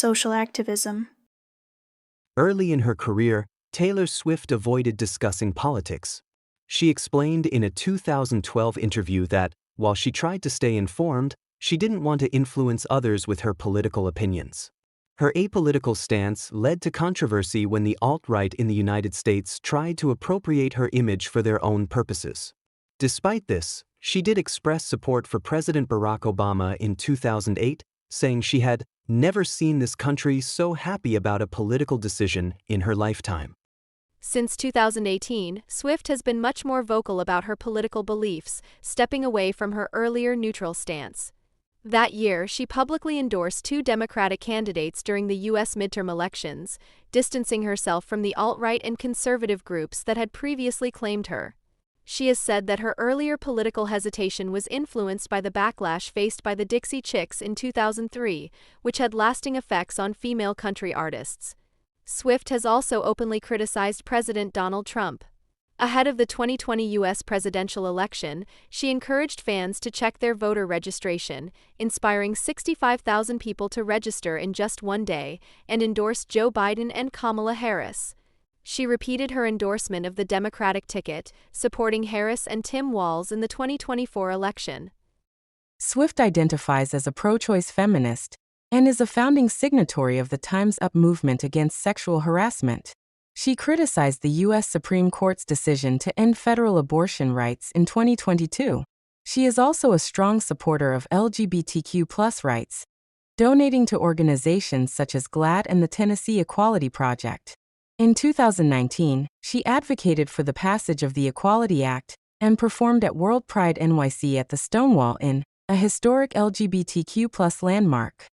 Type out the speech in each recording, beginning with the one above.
social activism. Early in her career, Taylor Swift avoided discussing politics. She explained in a 2012 interview that, while she tried to stay informed, she didn't want to influence others with her political opinions. Her apolitical stance led to controversy when the alt-right in the United States tried to appropriate her image for their own purposes. Despite this, she did express support for President Barack Obama in 2008, saying she had never seen this country so happy about a political decision in her lifetime. Since 2018, Swift has been much more vocal about her political beliefs, stepping away from her earlier neutral stance. That year, she publicly endorsed two Democratic candidates during the U.S. midterm elections, distancing herself from the alt-right and conservative groups that had previously claimed her. She has said that her earlier political hesitation was influenced by the backlash faced by the Dixie Chicks in 2003, which had lasting effects on female country artists. Swift has also openly criticized President Donald Trump. Ahead of the 2020 U.S. presidential election, she encouraged fans to check their voter registration, inspiring 65,000 people to register in just one day, and endorsed Joe Biden and Kamala Harris. She repeated her endorsement of the Democratic ticket, supporting Harris and Tim Walz in the 2024 election. Swift identifies as a pro-choice feminist and is a founding signatory of the Time's Up movement against sexual harassment. She criticized the U.S. Supreme Court's decision to end federal abortion rights in 2022. She is also a strong supporter of LGBTQ+ rights, donating to organizations such as GLAAD and the Tennessee Equality Project. In 2019, she advocated for the passage of the Equality Act and performed at World Pride NYC at the Stonewall Inn, a historic LGBTQ+ landmark.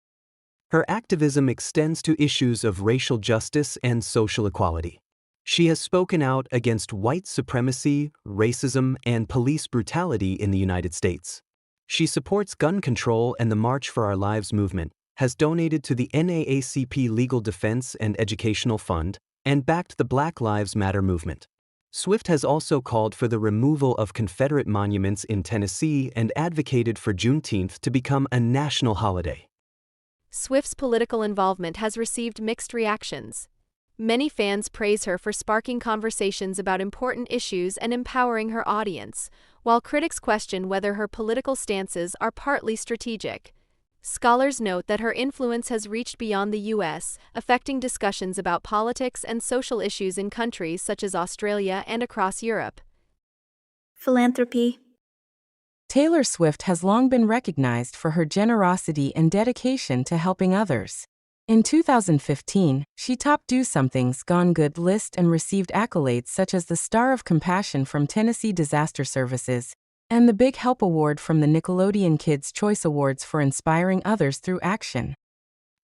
Her activism extends to issues of racial justice and social equality. She has spoken out against white supremacy, racism, and police brutality in the United States. She supports gun control and the March for Our Lives movement, has donated to the NAACP Legal Defense and Educational Fund, and backed the Black Lives Matter movement. Swift has also called for the removal of Confederate monuments in Tennessee and advocated for Juneteenth to become a national holiday. Swift's political involvement has received mixed reactions. Many fans praise her for sparking conversations about important issues and empowering her audience, while critics question whether her political stances are partly strategic. Scholars note that her influence has reached beyond the U.S., affecting discussions about politics and social issues in countries such as Australia and across Europe. Philanthropy. Taylor Swift has long been recognized for her generosity and dedication to helping others. In 2015, she topped Do Something's Gone Good list and received accolades such as the Star of Compassion from Tennessee Disaster Services and the Big Help Award from the Nickelodeon Kids' Choice Awards for inspiring others through action.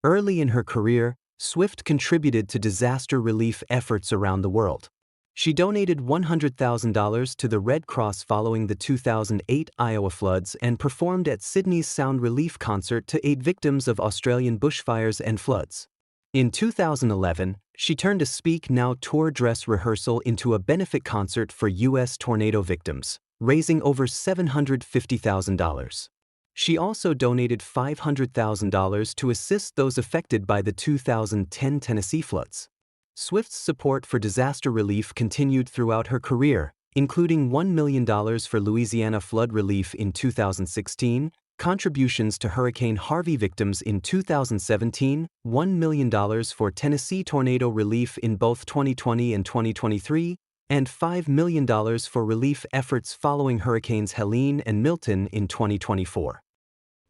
Early in her career, Swift contributed to disaster relief efforts around the world. She donated $100,000 to the Red Cross following the 2008 Iowa floods and performed at Sydney's Sound Relief concert to aid victims of Australian bushfires and floods. In 2011, she turned a Speak Now tour dress rehearsal into a benefit concert for U.S. tornado victims, raising over $750,000. She also donated $500,000 to assist those affected by the 2010 Tennessee floods. Swift's support for disaster relief continued throughout her career, including $1 million for Louisiana flood relief in 2016, contributions to Hurricane Harvey victims in 2017, $1 million for Tennessee tornado relief in both 2020 and 2023, and $5 million for relief efforts following Hurricanes Helene and Milton in 2024.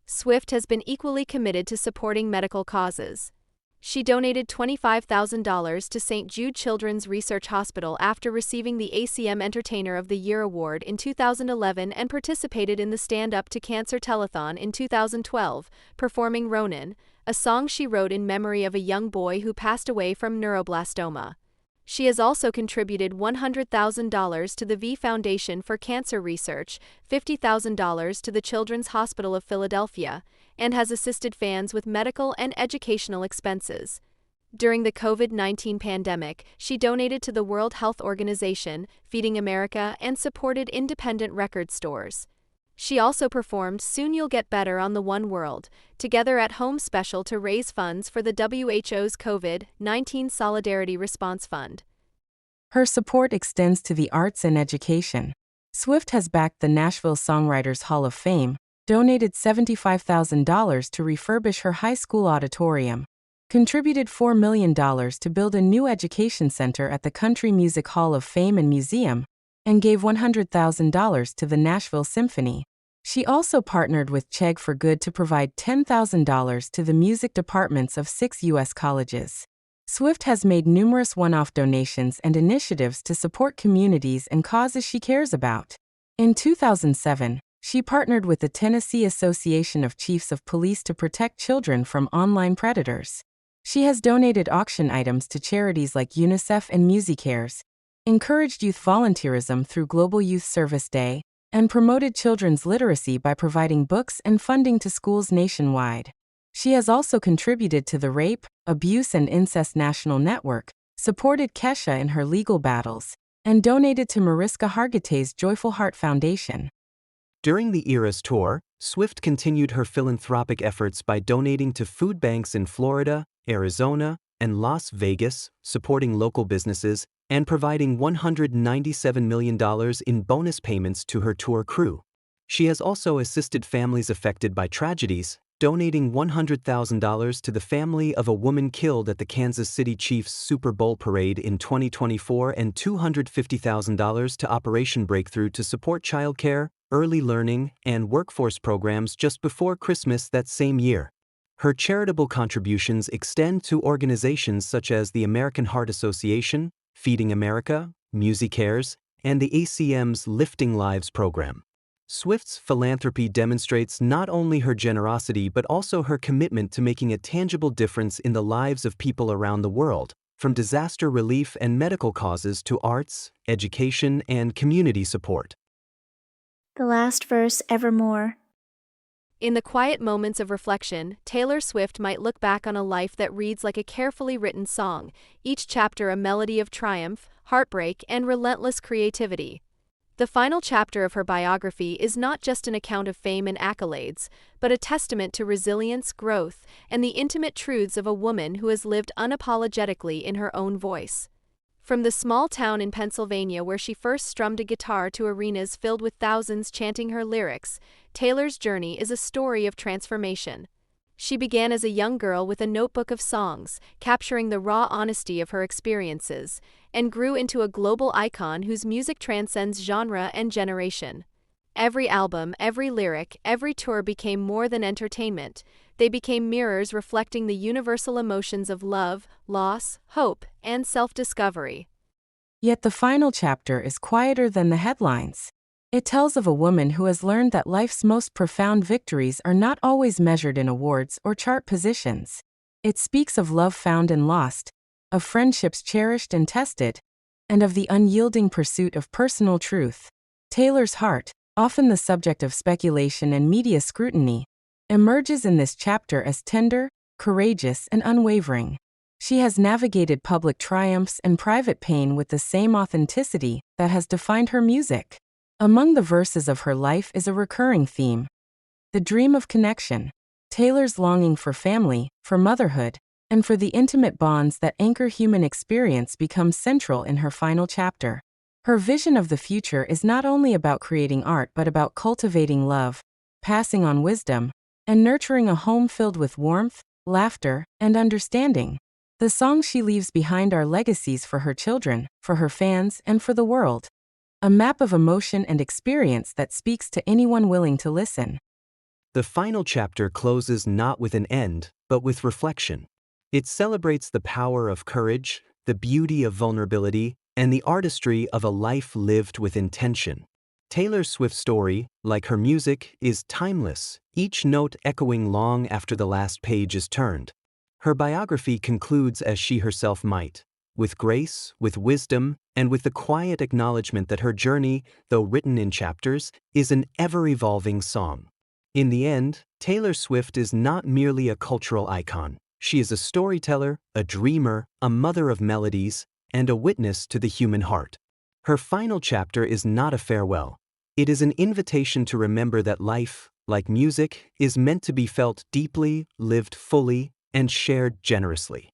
Swift has been equally committed to supporting medical causes. She donated $25,000 to St. Jude Children's Research Hospital after receiving the ACM Entertainer of the Year award in 2011 and participated in the Stand Up to Cancer Telethon in 2012, performing Ronin, a song she wrote in memory of a young boy who passed away from neuroblastoma. She has also contributed $100,000 to the V Foundation for Cancer Research, $50,000 to the Children's Hospital of Philadelphia, and has assisted fans with medical and educational expenses. During the COVID-19 pandemic, she donated to the World Health Organization, Feeding America, and supported independent record stores. She also performed Soon You'll Get Better on the One World, Together at Home special to raise funds for the WHO's COVID-19 Solidarity Response Fund. Her support extends to the arts and education. Swift has backed the Nashville Songwriters Hall of Fame, donated $75,000 to refurbish her high school auditorium, contributed $4 million to build a new education center at the Country Music Hall of Fame and Museum, and gave $100,000 to the Nashville Symphony. She also partnered with Chegg for Good to provide $10,000 to the music departments of 6 U.S. colleges. Swift has made numerous one-off donations and initiatives to support communities and causes she cares about. In 2007, she partnered with the Tennessee Association of Chiefs of Police to protect children from online predators. She has donated auction items to charities like UNICEF and MusiCares, encouraged youth volunteerism through Global Youth Service Day, and promoted children's literacy by providing books and funding to schools nationwide. She has also contributed to the Rape, Abuse and Incest National Network, supported Kesha in her legal battles, and donated to Mariska Hargitay's Joyful Heart Foundation. During the Eras Tour, Swift continued her philanthropic efforts by donating to food banks in Florida, Arizona, and Las Vegas, supporting local businesses, and providing $197 million in bonus payments to her tour crew. She has also assisted families affected by tragedies, donating $100,000 to the family of a woman killed at the Kansas City Chiefs Super Bowl parade in 2024 and $250,000 to Operation Breakthrough to support childcare, early learning, and workforce programs just before Christmas that same year. Her charitable contributions extend to organizations such as the American Heart Association, Feeding America, MusiCares, and the ACM's Lifting Lives program. Swift's philanthropy demonstrates not only her generosity but also her commitment to making a tangible difference in the lives of people around the world, from disaster relief and medical causes to arts, education, and community support. The last verse, evermore. In the quiet moments of reflection, Taylor Swift might look back on a life that reads like a carefully written song, each chapter a melody of triumph, heartbreak, and relentless creativity. The final chapter of her biography is not just an account of fame and accolades, but a testament to resilience, growth, and the intimate truths of a woman who has lived unapologetically in her own voice. From the small town in Pennsylvania where she first strummed a guitar to arenas filled with thousands chanting her lyrics, Taylor's journey is a story of transformation. She began as a young girl with a notebook of songs, capturing the raw honesty of her experiences, and grew into a global icon whose music transcends genre and generation. Every album, every lyric, every tour became more than entertainment. They became mirrors reflecting the universal emotions of love, loss, hope, and self-discovery. Yet the final chapter is quieter than the headlines. It tells of a woman who has learned that life's most profound victories are not always measured in awards or chart positions. It speaks of love found and lost, of friendships cherished and tested, and of the unyielding pursuit of personal truth. Taylor's heart, often the subject of speculation and media scrutiny, emerges in this chapter as tender, courageous, and unwavering. She has navigated public triumphs and private pain with the same authenticity that has defined her music. Among the verses of her life is a recurring theme: the dream of connection. Taylor's longing for family, for motherhood, and for the intimate bonds that anchor human experience becomes central in her final chapter. Her vision of the future is not only about creating art but about cultivating love, passing on wisdom, and nurturing a home filled with warmth, laughter, and understanding. The songs she leaves behind are legacies for her children, for her fans, and for the world. A map of emotion and experience that speaks to anyone willing to listen. The final chapter closes not with an end, but with reflection. It celebrates the power of courage, the beauty of vulnerability, and the artistry of a life lived with intention. Taylor Swift's story, like her music, is timeless, each note echoing long after the last page is turned. Her biography concludes as she herself might, with grace, with wisdom, and with the quiet acknowledgement that her journey, though written in chapters, is an ever-evolving song. In the end, Taylor Swift is not merely a cultural icon. She is a storyteller, a dreamer, a mother of melodies, and a witness to the human heart. Her final chapter is not a farewell. It is an invitation to remember that life, like music, is meant to be felt deeply, lived fully, and shared generously.